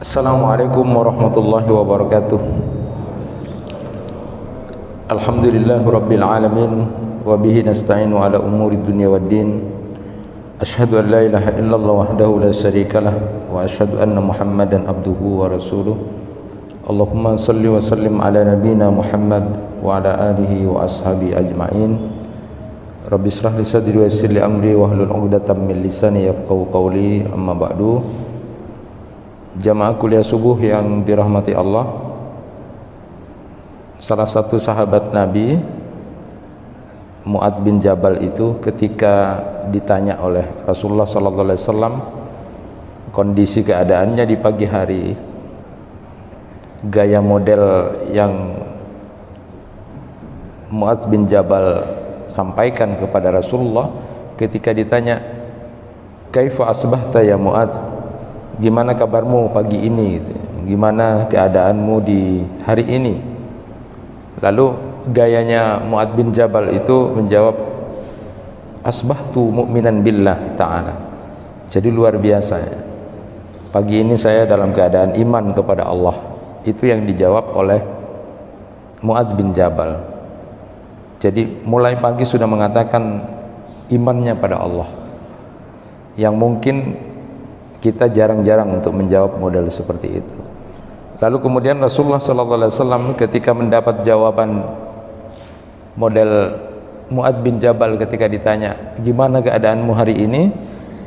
Assalamualaikum warahmatullahi wabarakatuh. Alhamdulillahi rabbil alamin wa bihi nasta'inu ala umuri dunya waddin. Asyhadu an la ilaha illallah wahdahu la syarikalah wa asyhadu anna Muhammadan abduhu wa rasuluh. Allahumma salli wa sallim ala nabiyyina Muhammad wa ala alihi wa ashabi ajma'in. Rabbi israh li sadri wa yassir li amri wa hlul 'uqdatam min lisani yafqahu qawli. Amma ba'du. Jamaah kuliah subuh yang dirahmati Allah, salah satu sahabat Nabi, Mu'adz bin Jabal itu ketika ditanya oleh Rasulullah SAW kondisi keadaannya di pagi hari, gaya model yang Mu'adz bin Jabal sampaikan kepada Rasulullah ketika ditanya, "Kaifa asbahta ya Mu'adz?" Gimana kabarmu pagi ini? Gimana keadaanmu di hari ini? Lalu gayanya Mu'adz bin Jabal itu menjawab, "Asbahtu mu'minan billah ta'ala." Jadi luar biasa ya. Pagi ini saya dalam keadaan iman kepada Allah. Itu yang dijawab oleh Mu'adz bin Jabal. Jadi mulai pagi sudah mengatakan imannya pada Allah, yang mungkin kita jarang-jarang untuk menjawab model seperti itu. Lalu kemudian Rasulullah SAW ketika mendapat jawaban model Mu'adz bin Jabal ketika ditanya, "Gimana keadaanmu hari ini?"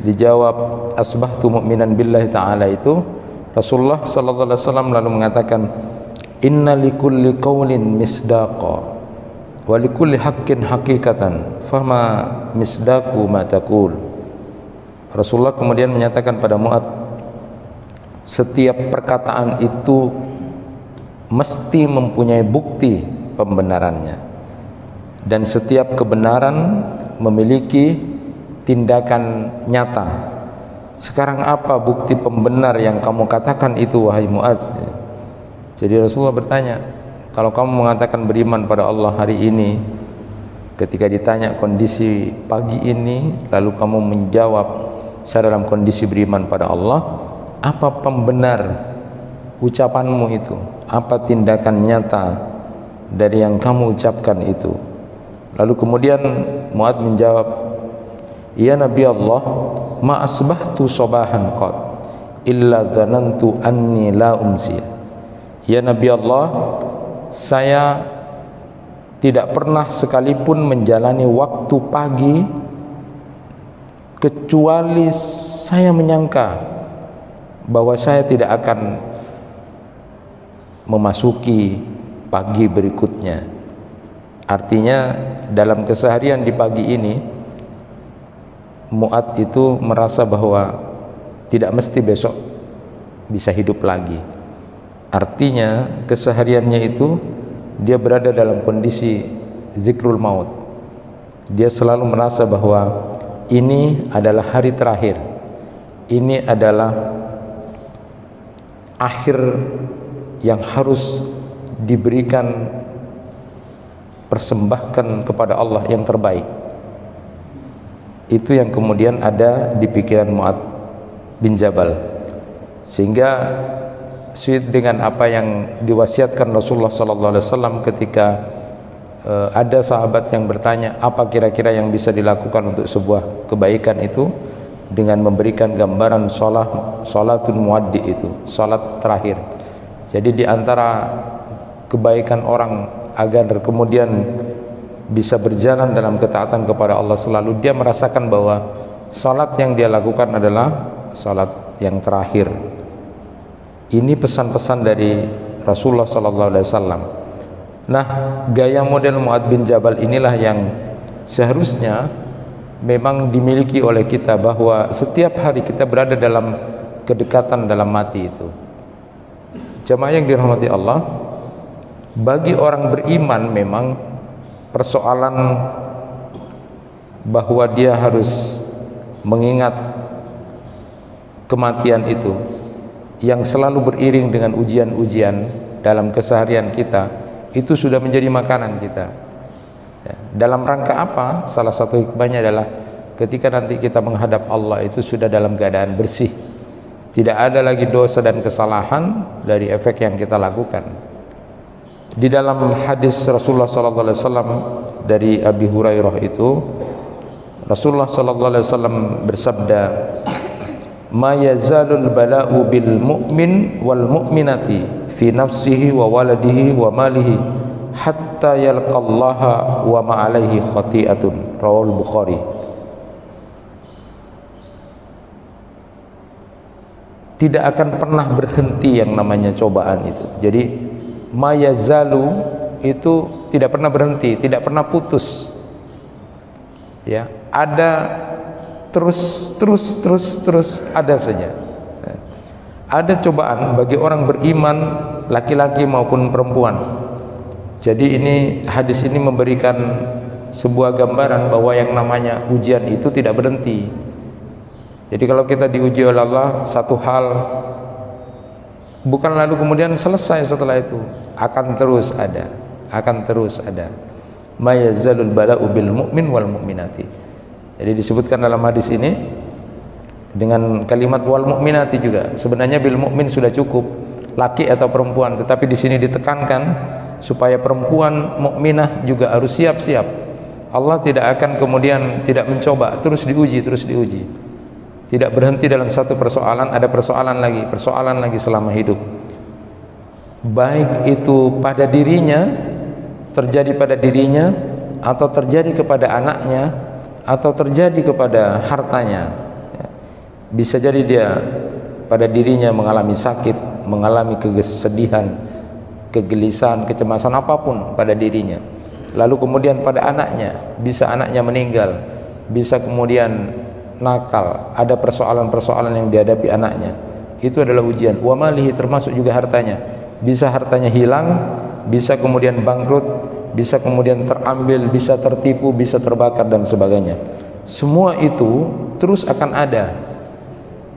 dijawab, "Asbahtu mu'minan billahi ta'ala." Itu Rasulullah SAW lalu mengatakan, "Inna likulli qawlin misdaqa wa likulli haqqin haqiqatan fama misdaqu ma taqul." Rasulullah kemudian menyatakan pada Mu'adz, setiap perkataan itu mesti mempunyai bukti pembenarannya, dan setiap kebenaran memiliki tindakan nyata. Sekarang apa bukti pembenar yang kamu katakan itu, wahai Mu'adz? Jadi Rasulullah bertanya, kalau kamu mengatakan beriman pada Allah hari ini, ketika ditanya kondisi pagi ini, lalu kamu menjawab, saya dalam kondisi beriman pada Allah, apa pembenar ucapanmu itu? Apa tindakan nyata dari yang kamu ucapkan itu? Lalu kemudian Mu'adz menjawab, "Ya Nabi Allah, ma asbahtu sabahan qad illa dhanantu anni la umsi." Ya Nabi Allah, saya tidak pernah sekalipun menjalani waktu pagi kecuali saya menyangka bahwa saya tidak akan memasuki pagi berikutnya. Artinya dalam keseharian di pagi ini, Mu'adz itu merasa bahwa tidak mesti besok bisa hidup lagi. Artinya kesehariannya itu dia berada dalam kondisi zikrul maut. Dia selalu merasa bahwa ini adalah hari terakhir, ini adalah akhir yang harus diberikan, persembahkan kepada Allah yang terbaik. Itu yang kemudian ada di pikiran Mu'adz bin Jabal, sehingga sesuai dengan apa yang diwasiatkan Rasulullah SAW ketika ada sahabat yang bertanya, apa kira-kira yang bisa dilakukan untuk sebuah kebaikan itu, dengan memberikan gambaran sholatul muaddi, itu sholat terakhir. Jadi di antara kebaikan orang agar kemudian bisa berjalan dalam ketaatan kepada Allah selalu, dia merasakan bahwa sholat yang dia lakukan adalah sholat yang terakhir. Ini pesan-pesan dari Rasulullah SAW. Nah, gaya model Mu'adz bin Jabal inilah yang seharusnya memang dimiliki oleh kita, bahwa setiap hari kita berada dalam kedekatan dalam mati itu. Jamaah yang dirahmati Allah, bagi orang beriman memang persoalan bahwa dia harus mengingat kematian itu yang selalu beriring dengan ujian-ujian dalam keseharian kita, itu sudah menjadi makanan kita ya. Dalam rangka apa? Salah satu hikmahnya adalah ketika nanti kita menghadap Allah itu sudah dalam keadaan bersih, Tidak ada lagi dosa dan kesalahan dari efek yang kita lakukan. Di dalam hadis Rasulullah sallallahu alaihi wasallam dari Abi Hurairah itu, Rasulullah sallallahu alaihi wasallam bersabda, "Ma yazalul bala'u bil mu'min wal mu'minati fi nafsihi wa waladihi wa malihi hatta yalqallaha wa ma alaihi khati'atun." Rawahul Bukhari. Tidak akan pernah berhenti yang namanya cobaan itu. Jadi mayazalu itu tidak pernah berhenti, tidak pernah putus. Ya, ada terus ada saja. Ada cobaan bagi orang beriman, laki-laki maupun perempuan. Jadi hadis ini memberikan sebuah gambaran bahwa yang namanya ujian itu tidak berhenti. Jadi kalau kita diuji oleh Allah satu hal, bukan lalu kemudian selesai setelah itu, akan terus ada. Ma yazalul bala'u bil mu'min wal mu'minati. Jadi disebutkan dalam hadis ini dengan kalimat wal mu'minati juga. Sebenarnya bil mu'min sudah cukup, laki atau perempuan, tetapi di sini ditekankan supaya perempuan mukminah juga harus siap-siap. Allah tidak akan kemudian tidak mencoba, terus diuji. Tidak berhenti dalam satu persoalan, ada persoalan lagi selama hidup. Baik itu pada dirinya, terjadi pada dirinya, atau terjadi kepada anaknya, atau terjadi kepada hartanya. Bisa jadi dia pada dirinya mengalami sakit, mengalami kesedihan, kegelisahan, kecemasan apapun pada dirinya. Lalu kemudian pada anaknya, bisa anaknya meninggal, bisa kemudian nakal, ada persoalan-persoalan yang dihadapi anaknya, itu adalah ujian. Wa malihi, termasuk juga hartanya, bisa hartanya hilang, bisa kemudian bangkrut, bisa kemudian terambil, bisa tertipu, bisa terbakar dan sebagainya. Semua itu terus akan ada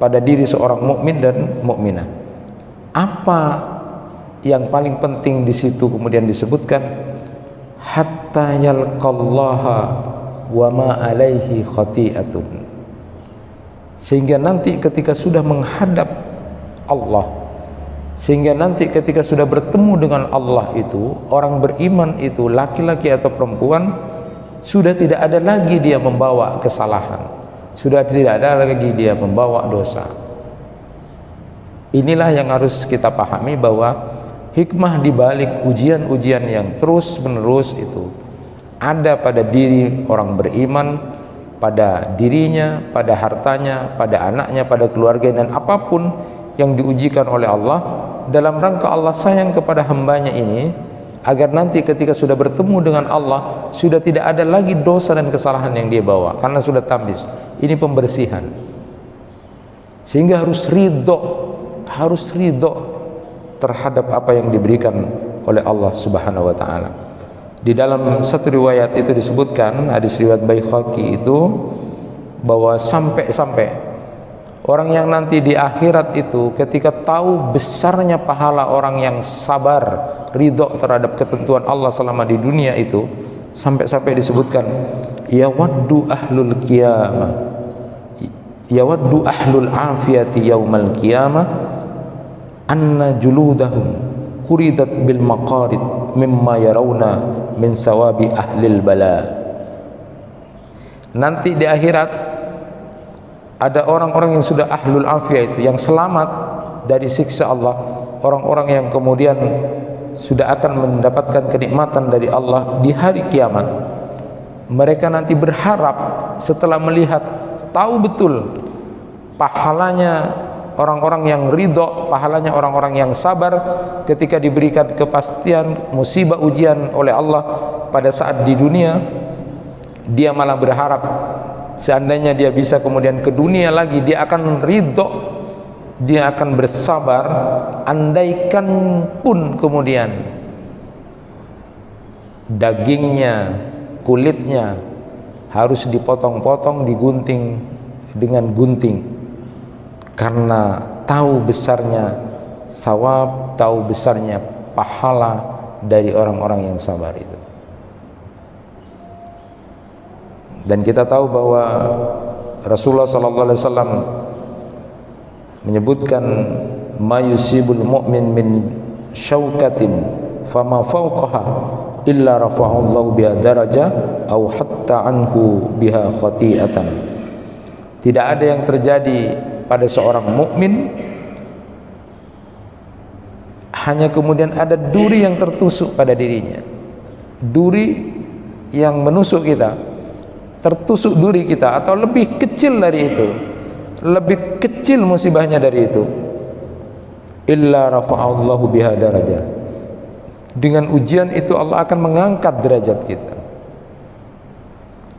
pada diri seorang mukmin dan mukminah. Apa yang paling penting di situ kemudian disebutkan hatta yalqallaha wa ma alaihi khati'atun. Sehingga nanti ketika sudah menghadap Allah, sehingga nanti ketika sudah bertemu dengan Allah itu, orang beriman itu laki-laki atau perempuan, sudah tidak ada lagi dia membawa kesalahan, sudah tidak ada lagi dia membawa dosa. Inilah yang harus kita pahami, bahwa hikmah di balik ujian-ujian yang terus menerus itu ada pada diri orang beriman, pada dirinya, pada hartanya, pada anaknya, pada keluarga, dan apapun yang diujikan oleh Allah dalam rangka Allah sayang kepada hambanya ini, agar nanti ketika sudah bertemu dengan Allah sudah tidak ada lagi dosa dan kesalahan yang dia bawa, karena sudah tambis. Ini pembersihan, sehingga harus ridho terhadap apa yang diberikan oleh Allah Subhanahu wa ta'ala. Di dalam satu riwayat itu disebutkan, hadis riwayat Baihaqi itu, bahwa sampai orang yang nanti di akhirat itu ketika tahu besarnya pahala orang yang sabar, ridho terhadap ketentuan Allah selama di dunia itu, sampai disebutkan yawaddu ahlul qiyamah, yawaddu ahlul afiyati yaumal qiyamah anna juludahum quridat bil maqarid mimma yarawna min sawabi ahlil bala. Nanti di akhirat ada orang-orang yang sudah ahlul afiyah, itu yang selamat dari siksa Allah, orang-orang yang kemudian sudah akan mendapatkan kenikmatan dari Allah di hari kiamat. Mereka nanti berharap setelah melihat, tahu betul pahalanya orang-orang yang ridho, pahalanya orang-orang yang sabar ketika diberikan kepastian musibah ujian oleh Allah pada saat di dunia. Dia malah berharap seandainya dia bisa kemudian ke dunia lagi, dia akan ridho, dia akan bersabar, andaikan pun kemudian dagingnya, kulitnya harus dipotong-potong, digunting dengan gunting, karena tahu besarnya sawab, tahu besarnya pahala dari orang-orang yang sabar itu. Dan kita tahu bahwa Rasulullah sallallahu alaihi wasallam menyebutkan ma yusibul mu'min min syaukatin fama fawqaha illa rafa'allahu biha daraja aw hatta anhu biha khati'atan. Tidak ada yang terjadi pada seorang mukmin hanya kemudian ada duri yang tertusuk pada dirinya, duri yang menusuk kita, tertusuk duri kita, atau lebih kecil dari itu, lebih kecil musibahnya dari itu, illa rafa'allahu biha daraja. Dengan ujian itu Allah akan mengangkat derajat kita.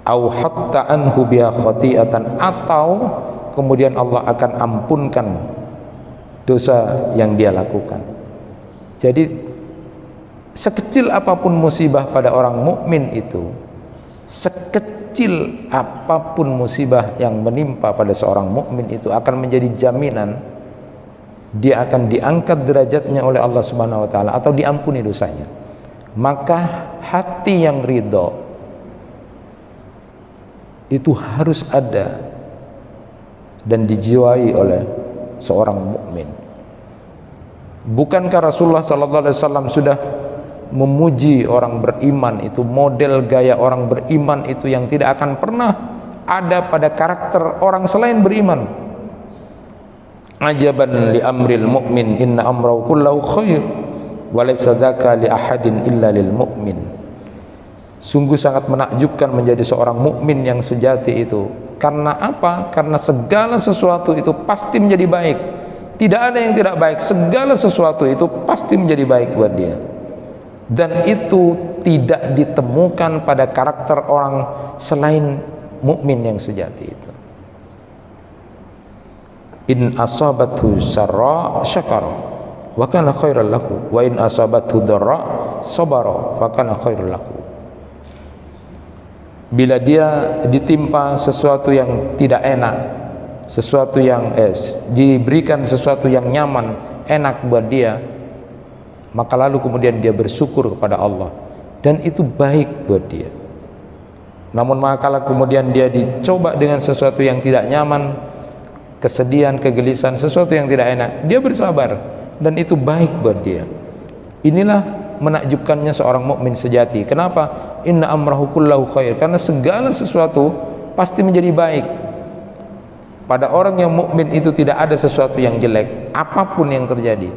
Au hatta anhu biha khati'atan, atau kemudian Allah akan ampunkan dosa yang dia lakukan. Jadi sekecil apapun musibah pada orang mukmin itu, sekecil apapun musibah yang menimpa pada seorang mukmin itu akan menjadi jaminan dia akan diangkat derajatnya oleh Allah Subhanahu wa taala atau diampuni dosanya. Maka hati yang ridho itu harus ada dan dijiwai oleh seorang mukmin. Bukankah Rasulullah sallallahu alaihi wasallam sudah memuji orang beriman itu, model gaya orang beriman itu yang tidak akan pernah ada pada karakter orang selain beriman. Ajaban li amril mu'min inna amrahu kullahu khair wa laysa dzaka li ahadin illa lil mu'min. Sungguh sangat menakjubkan menjadi seorang mukmin yang sejati itu. Karena apa? Karena segala sesuatu itu pasti menjadi baik. Tidak ada yang tidak baik. Segala sesuatu itu pasti menjadi baik buat dia. Dan itu tidak ditemukan pada karakter orang selain mukmin yang sejati itu. In asabathu syarra syakara wa kana khairal lahu wa in asabathu dharra sabara fa kana khairal lahu. Bila dia ditimpa sesuatu yang tidak enak, sesuatu yang diberikan sesuatu yang nyaman, enak buat dia, maka lalu kemudian dia bersyukur kepada Allah dan itu baik buat dia. Namun manakala kemudian dia dicoba dengan sesuatu yang tidak nyaman, kesedihan, kegelisahan, sesuatu yang tidak enak, dia bersabar dan itu baik buat dia. Inilah menakjubkannya seorang mukmin sejati. Kenapa? Inna amrahu kullahu khair. Karena segala sesuatu pasti menjadi baik. Pada orang yang mukmin itu tidak ada sesuatu yang jelek, apapun yang terjadi.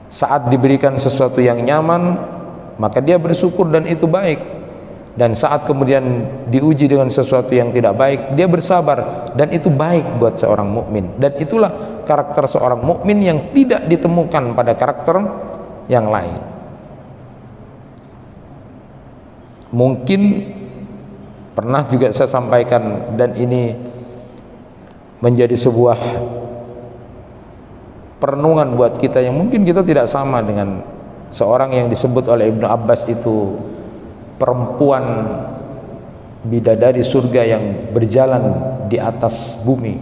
Saat diberikan sesuatu yang nyaman, maka dia bersyukur dan itu baik. Dan saat kemudian diuji dengan sesuatu yang tidak baik, dia bersabar dan itu baik buat seorang mukmin. Dan itulah karakter seorang mukmin yang tidak ditemukan pada karakter yang lain. Mungkin pernah juga saya sampaikan dan ini menjadi sebuah perenungan buat kita yang mungkin kita tidak sama dengan seorang yang disebut oleh Ibnu Abbas itu perempuan bidadari surga yang berjalan di atas bumi.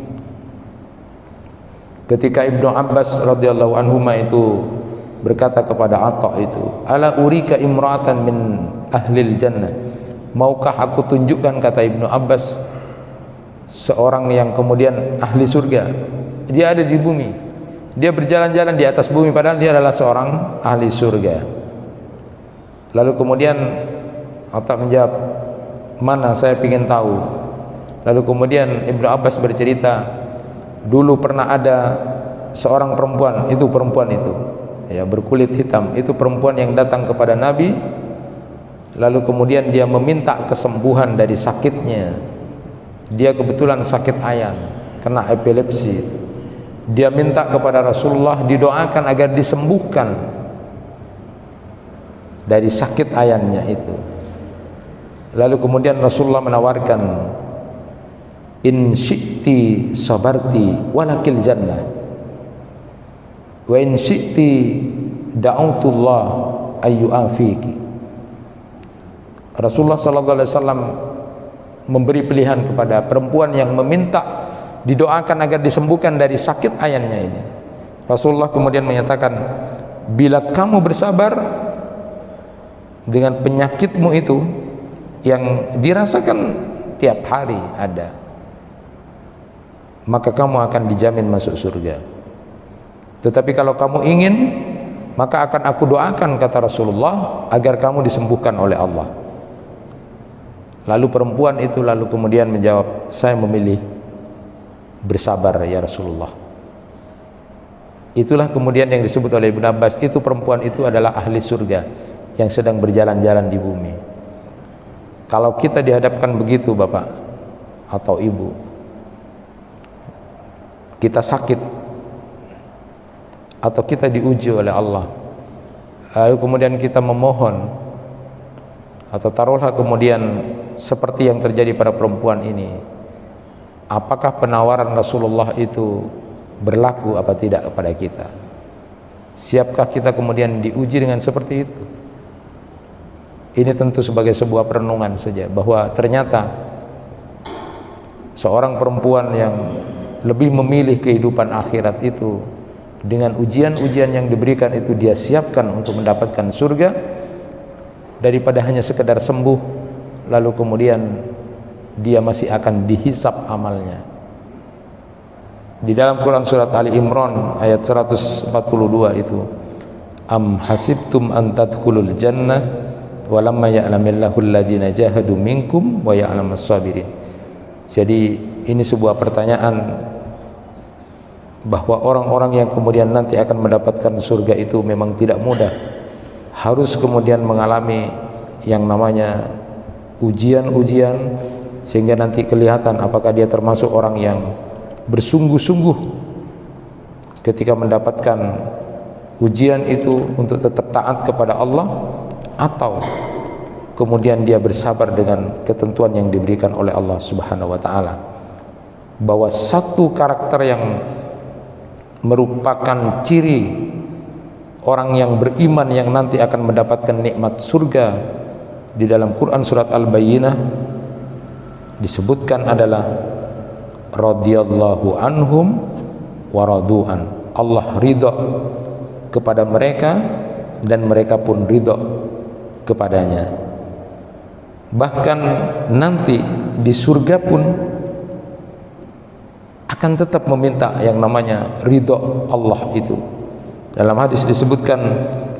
Ketika Ibnu Abbas radhiyallahu anhuma itu berkata kepada Atha itu, ala urika imra'atan min ahlil jannah, maukah aku tunjukkan, kata Ibnu Abbas, seorang yang kemudian ahli surga. Dia ada di bumi, dia berjalan-jalan di atas bumi padahal dia adalah seorang ahli surga. Lalu kemudian Atha menjawab, mana, saya ingin tahu. Lalu kemudian Ibnu Abbas bercerita, dulu pernah ada seorang perempuan, itu perempuan itu ya berkulit hitam, itu perempuan yang datang kepada Nabi, lalu kemudian dia meminta kesembuhan dari sakitnya. Dia kebetulan sakit ayan, kena epilepsi itu. Dia minta kepada Rasulullah didoakan agar disembuhkan dari sakit ayannya itu. Lalu kemudian Rasulullah menawarkan, in syi'ti sabarti walakil jannah wa in syi'ti da'utullah ayyu'afiki. Rasulullah sallallahu alaihi wasallam memberi pilihan kepada perempuan yang meminta didoakan agar disembuhkan dari sakit ayannya ini. Rasulullah kemudian menyatakan, bila kamu bersabar dengan penyakitmu itu yang dirasakan tiap hari ada, maka kamu akan dijamin masuk surga. Tetapi kalau kamu ingin, maka akan aku doakan, kata Rasulullah, agar kamu disembuhkan oleh Allah. Lalu perempuan itu lalu kemudian menjawab, saya memilih bersabar ya Rasulullah. Itulah kemudian yang disebut oleh Ibnu Abbas, itu perempuan itu adalah ahli surga yang sedang berjalan-jalan di bumi. Kalau kita dihadapkan begitu Bapak atau Ibu, kita sakit atau kita diuji oleh Allah, lalu kemudian kita memohon, atau taruhlah kemudian seperti yang terjadi pada perempuan ini, apakah penawaran Rasulullah itu berlaku apa tidak kepada kita? Siapkah kita kemudian diuji dengan seperti itu? Ini tentu sebagai sebuah perenungan saja, bahwa ternyata seorang perempuan yang lebih memilih kehidupan akhirat itu, dengan ujian-ujian yang diberikan itu dia siapkan untuk mendapatkan surga, daripada hanya sekedar sembuh lalu kemudian dia masih akan dihisap amalnya. Di dalam Quran surat Ali Imran ayat 142 itu, am hasibtum an tadkhulul jannah walamma ya'lamillahu alladhina jahadu minkum wa ya'lamas sabirin. Jadi ini sebuah pertanyaan, bahwa orang-orang yang kemudian nanti akan mendapatkan surga itu memang tidak mudah, harus kemudian mengalami yang namanya ujian-ujian, sehingga nanti kelihatan apakah dia termasuk orang yang bersungguh-sungguh ketika mendapatkan ujian itu untuk tetap taat kepada Allah, atau kemudian dia bersabar dengan ketentuan yang diberikan oleh Allah Subhanahu wa taala. Bahwa satu karakter yang merupakan ciri orang yang beriman yang nanti akan mendapatkan nikmat surga di dalam Quran surat Al-Bayyinah disebutkan adalah radhiyallahu anhum wa radu'an. Allah ridha kepada mereka dan mereka pun ridha kepadanya. Bahkan nanti di surga pun akan tetap meminta yang namanya ridha Allah itu. Dalam hadis disebutkan,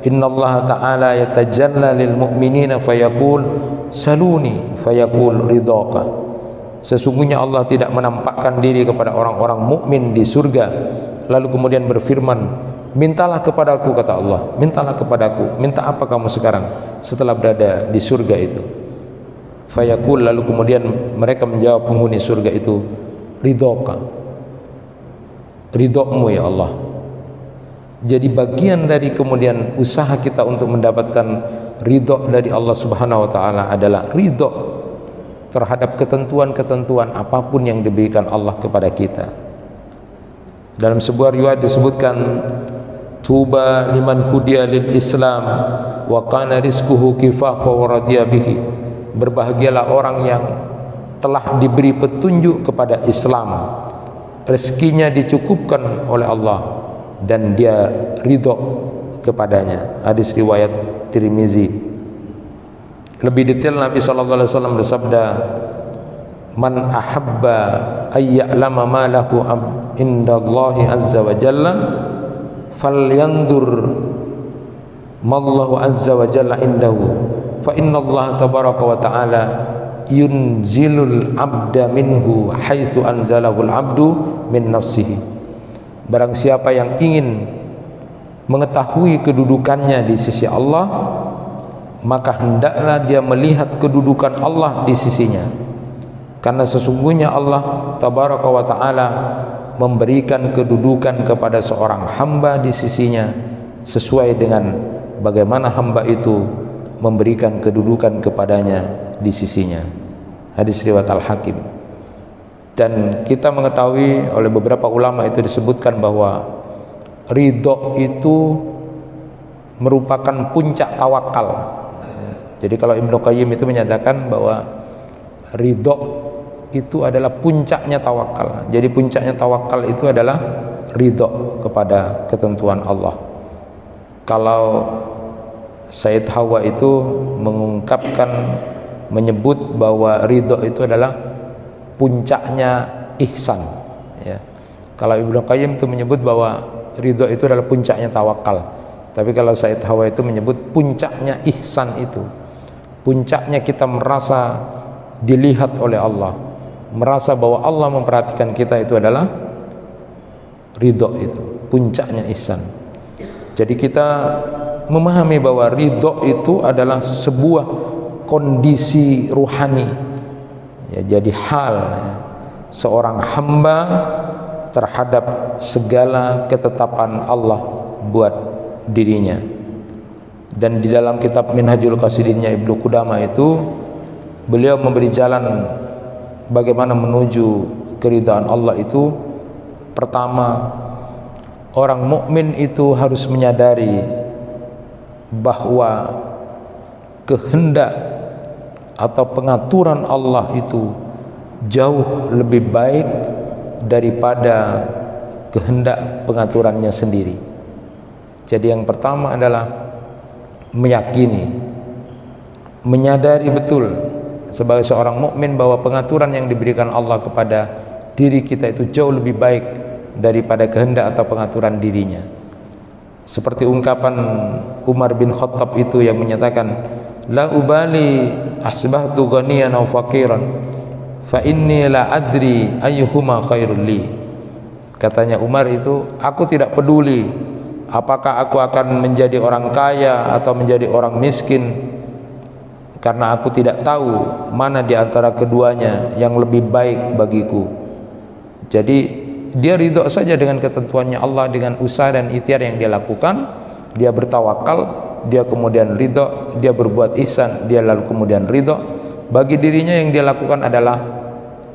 innallaha ta'ala yatajalla lil mu'minina fayaqul saluni fayaqul ridhaka. Sesungguhnya Allah tidak menampakkan diri kepada orang-orang mukmin di surga lalu kemudian berfirman, mintalah kepadaku, kata Allah, mintalah kepadaku. Minta apa kamu sekarang setelah berada di surga itu? Fayaqul, lalu kemudian mereka menjawab, penghuni surga itu, ridhaka, ridhomu ya Allah. Jadi bagian dari kemudian usaha kita untuk mendapatkan ridho dari Allah Subhanahu wa taala adalah ridho terhadap ketentuan-ketentuan apapun yang diberikan Allah kepada kita. Dalam sebuah riwayat disebutkan, tuba liman hudiya lil Islam wa kana rizquhu kifafa wa radiya bihi. Berbahagialah orang yang telah diberi petunjuk kepada Islam, rezekinya dicukupkan oleh Allah dan dia ridho kepadanya. Hadis riwayat Tirmizi. Lebih detail Nabi SAW bersabda, man ahabba ayya'lama ma lahu indallahi azza wa jalla falyandur mallahu azza wa jalla indahu fa innallaha tabaraka wa ta'ala yunzilul abda minhu haitsu anzalahul abdu min nafsihi. Barang siapa yang ingin mengetahui kedudukannya di sisi Allah, maka hendaklah dia melihat kedudukan Allah di sisinya, karena sesungguhnya Allah tabaraka wa ta'ala memberikan kedudukan kepada seorang hamba di sisinya sesuai dengan bagaimana hamba itu memberikan kedudukan kepadanya di sisinya. Hadis riwayat Al-Hakim. Dan kita mengetahui oleh beberapa ulama itu disebutkan bahwa ridho itu merupakan puncak tawakal. Jadi kalau Ibnu Qayyim itu menyatakan bahwa ridho itu adalah puncaknya tawakal. Jadi puncaknya tawakal itu adalah ridho kepada ketentuan Allah. Kalau Sayyid Hawa itu mengungkapkan, menyebut bahwa ridho itu adalah puncaknya ihsan. ya. Kalau Ibnu Qayyim itu menyebut bahwa ridho itu adalah puncaknya tawakal, tapi kalau Said Hawa itu menyebut puncaknya ihsan. Itu puncaknya kita merasa dilihat oleh Allah, merasa bahwa Allah memperhatikan kita, itu adalah ridho. Itu puncaknya ihsan. Jadi kita memahami bahwa ridho itu adalah sebuah kondisi ruhani, ya, jadi hal ya, seorang hamba terhadap segala ketetapan Allah buat dirinya. Dan di dalam kitab Minhajul Qasidinnya Ibnu Qudamah itu beliau memberi jalan bagaimana menuju keridhaan Allah itu. Pertama, orang mukmin itu harus menyadari bahwa kehendak atau pengaturan Allah itu jauh lebih baik daripada kehendak pengaturannya sendiri. Jadi yang pertama adalah meyakini, menyadari betul sebagai seorang mukmin bahwa pengaturan yang diberikan Allah kepada diri kita itu jauh lebih baik daripada kehendak atau pengaturan dirinya. Seperti ungkapan Umar bin Khattab itu yang menyatakan, la ubali asbahtu ghaniyan aw faqiran fa inni la adri ayyuhuma khairul li. Katanya Umar itu, aku tidak peduli apakah aku akan menjadi orang kaya atau menjadi orang miskin, karena aku tidak tahu mana di antara keduanya yang lebih baik bagiku. Jadi dia ridho saja dengan ketentuannya Allah, dengan usaha dan ikhtiar yang dia lakukan. Dia bertawakal, dia kemudian ridho, dia berbuat ihsan, dia lalu kemudian ridho. Bagi dirinya yang dia lakukan adalah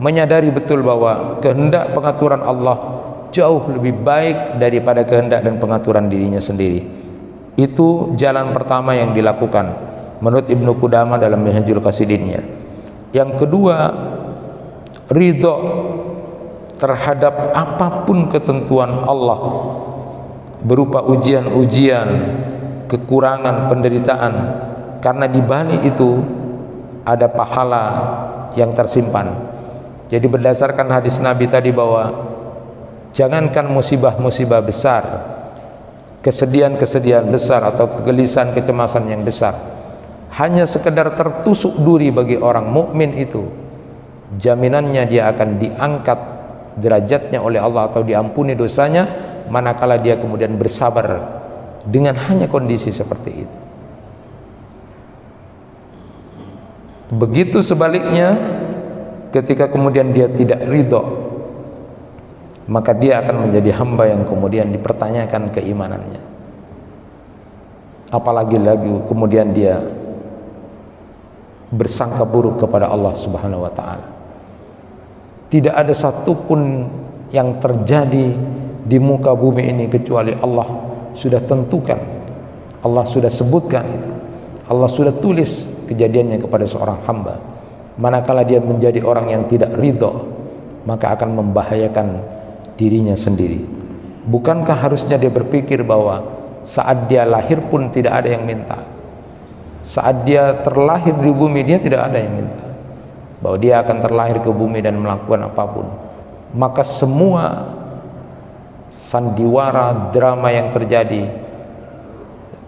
menyadari betul bahwa kehendak pengaturan Allah jauh lebih baik daripada kehendak dan pengaturan dirinya sendiri. Itu jalan pertama yang dilakukan menurut Ibnu Qudamah dalam Minhajul Qasidinnya. Yang kedua, ridho terhadap apapun ketentuan Allah berupa ujian-ujian, kekurangan, penderitaan, karena di balik itu ada pahala yang tersimpan. Jadi berdasarkan hadis Nabi tadi bahwa jangankan musibah-musibah besar, kesedihan-kesedihan besar atau kegelisahan, kecemasan yang besar, hanya sekedar tertusuk duri bagi orang mukmin itu, jaminannya dia akan diangkat derajatnya oleh Allah atau diampuni dosanya, manakala dia kemudian bersabar dengan hanya kondisi seperti itu. Begitu sebaliknya, ketika kemudian dia tidak ridho, maka dia akan menjadi hamba yang kemudian dipertanyakan keimanannya. Apalagi lagi kemudian dia bersangka buruk kepada Allah Subhanahu wa ta'ala. Tidak ada satupun yang terjadi di muka bumi ini kecuali Allah sudah tentukan, Allah sudah sebutkan itu, Allah sudah tulis kejadiannya kepada seorang hamba. Manakala dia menjadi orang yang tidak ridho, maka akan membahayakan dirinya sendiri. Bukankah harusnya dia berpikir bahwa saat dia lahir pun tidak ada yang minta, saat dia terlahir di bumi dia tidak ada yang minta, bahwa dia akan terlahir ke bumi dan melakukan apapun. Maka semua sandiwara drama yang terjadi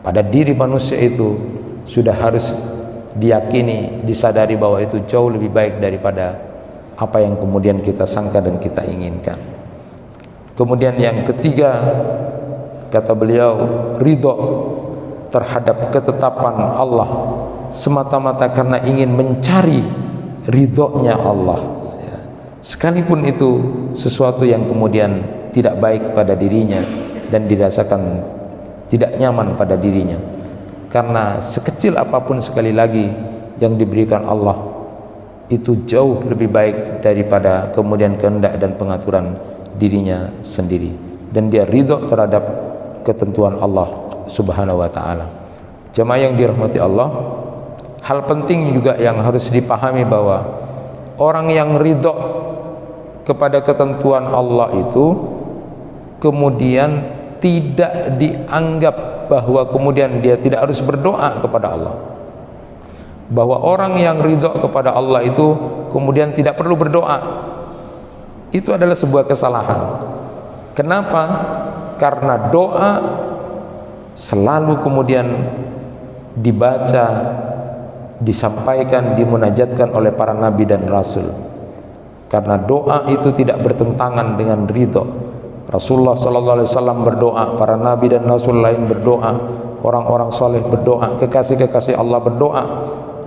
pada diri manusia itu sudah harus diyakini, disadari bahwa itu jauh lebih baik daripada apa yang kemudian kita sangka dan kita inginkan. Kemudian yang ketiga, kata beliau, ridho terhadap ketetapan Allah semata-mata karena ingin mencari ridhonya Allah, ya. Sekalipun itu sesuatu yang kemudian tidak baik pada dirinya dan dirasakan tidak nyaman pada dirinya, karena sekecil apapun sekali lagi yang diberikan Allah itu jauh lebih baik daripada kemudian kehendak dan pengaturan dirinya sendiri, dan dia ridho terhadap ketentuan Allah Subhanahu wa ta'ala. Jemaah yang dirahmati Allah, hal penting juga yang harus dipahami bahwa orang yang ridho kepada ketentuan Allah itu kemudian tidak dianggap bahwa kemudian dia tidak harus berdoa kepada Allah, bahwa orang yang ridho kepada Allah itu kemudian tidak perlu berdoa. Itu adalah sebuah kesalahan. Kenapa? Karena doa selalu kemudian dibaca, disampaikan, dimunajatkan oleh para nabi dan rasul. Karena doa itu tidak bertentangan dengan ridho. Rasulullah sallallahu alaihi wasallam berdoa, para nabi dan rasul lain berdoa, orang-orang soleh berdoa, kekasih-kekasih Allah berdoa,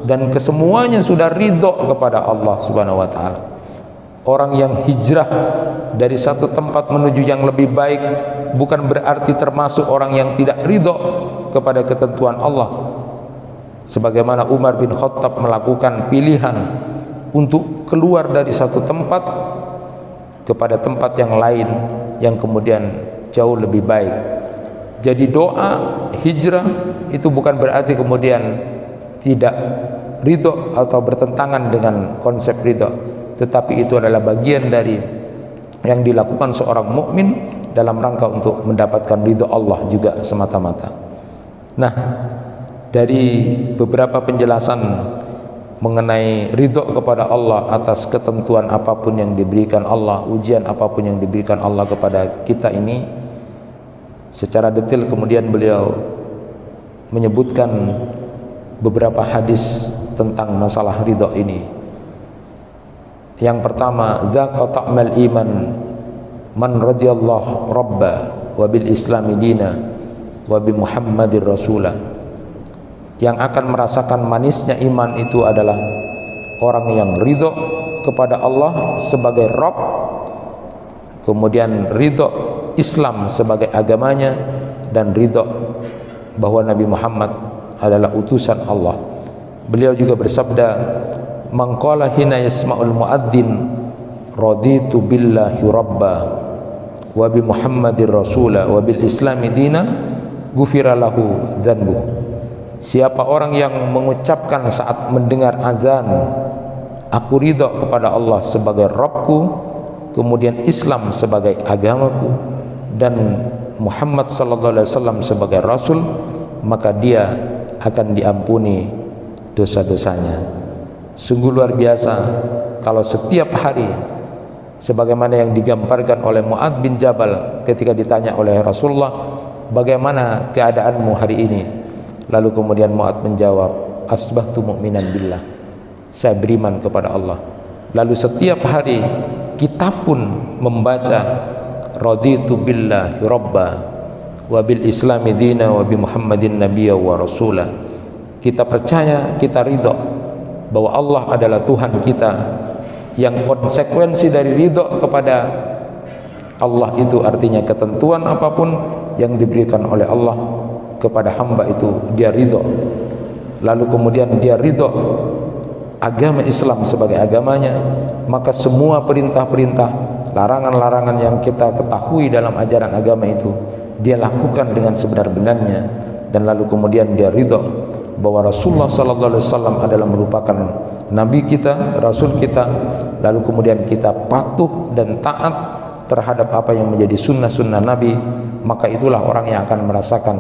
dan kesemuanya sudah ridho kepada Allah subhanahu wa ta'ala. Orang yang hijrah dari satu tempat menuju yang lebih baik bukan berarti termasuk orang yang tidak ridho kepada ketentuan Allah. Sebagaimana Umar bin Khattab melakukan pilihan untuk keluar dari satu tempat kepada tempat yang lain yang kemudian jauh lebih baik. Jadi doa hijrah itu bukan berarti kemudian tidak ridho atau bertentangan dengan konsep ridho, tetapi itu adalah bagian dari yang dilakukan seorang mukmin dalam rangka untuk mendapatkan ridho Allah juga semata-mata. Nah, dari beberapa penjelasan mengenai ridho kepada Allah atas ketentuan apapun yang diberikan Allah, ujian apapun yang diberikan Allah kepada kita ini, secara detail kemudian beliau menyebutkan beberapa hadis tentang masalah ridho ini. Yang pertama, dzaqa ta'mal iman man radiyallahu rabba wa bil islami dina wa bi muhammadir rasulah. Yang akan merasakan manisnya iman itu adalah orang yang ridho kepada Allah sebagai Rabb, kemudian ridho Islam sebagai agamanya, dan ridho bahwa Nabi Muhammad adalah utusan Allah. Beliau juga bersabda, man qala hina yasma'ul muadzin raditu billahi rabba wa bi muhammadir rasula wa bil islami dina ghufira lahu dzanbuh. Siapa orang yang mengucapkan saat mendengar azan, aku ridho kepada Allah sebagai Rabbku, kemudian Islam sebagai agamaku, dan Muhammad sallallahu alaihi wasallam sebagai rasul, maka dia akan diampuni dosa-dosanya. Sungguh luar biasa kalau setiap hari, sebagaimana yang digambarkan oleh Mu'adz bin Jabal ketika ditanya oleh Rasulullah, bagaimana keadaanmu hari ini? Lalu kemudian Mu'adz menjawab, asbahtu mu'minan billah, saya beriman kepada Allah. Lalu setiap hari kita pun membaca raditu billahi rabba wa bil islami dina wa bi muhammadin nabiyya wa rasulah. Kita percaya, kita ridho bahwa Allah adalah Tuhan kita. Yang konsekuensi dari ridho kepada Allah itu artinya ketentuan apapun yang diberikan oleh Allah kepada hamba itu dia ridho. Lalu kemudian dia ridho agama Islam sebagai agamanya, maka semua perintah-perintah, larangan-larangan yang kita ketahui dalam ajaran agama itu dia lakukan dengan sebenar-benarnya. Dan lalu kemudian dia ridho bahwa Rasulullah sallallahu alaihi wasallam adalah merupakan nabi kita, rasul kita. Lalu kemudian kita patuh dan taat terhadap apa yang menjadi sunnah-sunnah nabi, maka itulah orang yang akan merasakan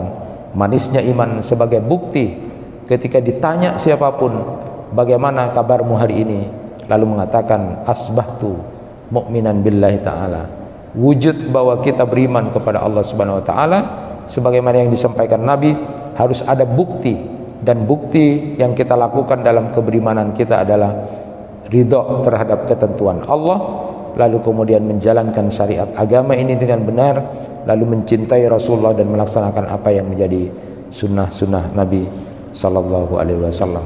manisnya iman. Sebagai bukti, ketika ditanya siapapun, bagaimana kabarmu hari ini, lalu mengatakan asbahtu mu'minan billahi ta'ala, wujud bahwa kita beriman kepada Allah subhanahu wa ta'ala. Sebagaimana yang disampaikan Nabi, harus ada bukti, dan bukti yang kita lakukan dalam keberimanan kita adalah ridho terhadap ketentuan Allah, lalu kemudian menjalankan syariat agama ini dengan benar, lalu mencintai Rasulullah dan melaksanakan apa yang menjadi sunnah-sunnah Nabi sallallahu alaihi wasallam.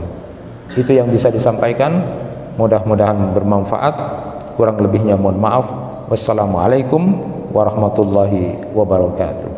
Itu yang bisa disampaikan, mudah-mudahan bermanfaat. Kurang lebihnya mohon maaf. Wassalamualaikum warahmatullahi wabarakatuh.